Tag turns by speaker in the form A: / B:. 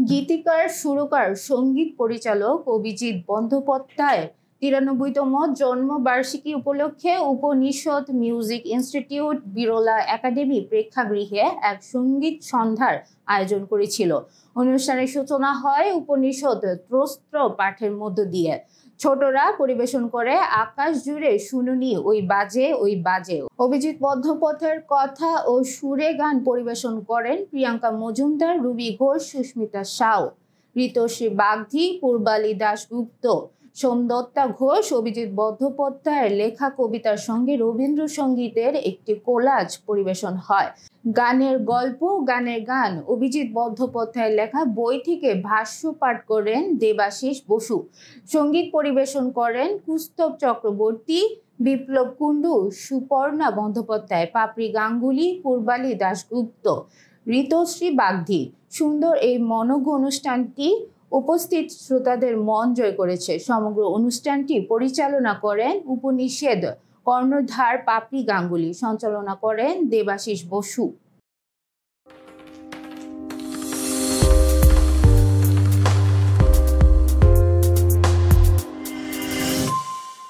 A: গীতিকার, সুরকার, সঙ্গীত পরিচালক অভিজিৎ বন্দ্যোপাধ্যায় ৯৩তম জন্মবার্ষিকী উপলক্ষে Upanishad music institute Birla academy প্রেক্ষাগৃহে এক সঙ্গীত সন্ধ্যার আয়োজন করেছিল। অনুষ্ঠানের সূচনা হয় উপনিষদ স্তোত্র পাঠের মধ্য দিয়ে। ছোটরা পরিবেশন করে আকাশ জুড়ে শুনুনি ওই বাজে ওই বাজে। অভিজিৎ বন্দ্যোপাধ্যায়ের কথা ও সুরে গান পরিবেশন করেন প্রিয়াঙ্কা মজুমদার, রুবি ঘোষ, সুস্মিতা সাউ, ঋতশ্রী বাগধি, পূর্বালী দাশগুপ্ত, সোমদত্তা ঘোষ। অভিজিৎ বন্দ্যোপাধ্যায়ের লেখা কবিতার সঙ্গে রবীন্দ্রসঙ্গীতের একটি কোলাজ পরিবেশন হয়। গানের গল্প, গানের গান। অভিজিৎ বন্দ্যোপাধ্যায়ের লেখা বই থেকে ভাষ্য পাঠ করেন দেবাশিস বসু। সঙ্গীত পরিবেশন করেন কুস্তব চক্রবর্তী, বিপ্লব কুণ্ডু, সুপর্ণা বন্দ্যোপাধ্যায়, পাপড়ি গাঙ্গুলি, পূর্বালী দাশগুপ্ত, ঋতশ্রী বাগধি। সুন্দর এই মনোজ্ঞ অনুষ্ঠানটি উপস্থিত শ্রোতাদের মন জয় করেছে। সমগ্র অনুষ্ঠানটি পরিচালনা করেন উপনিষদ কর্ণধার পাপড়ি গাঙ্গুলি, সঞ্চালনা করেন দেবাশিস বসু।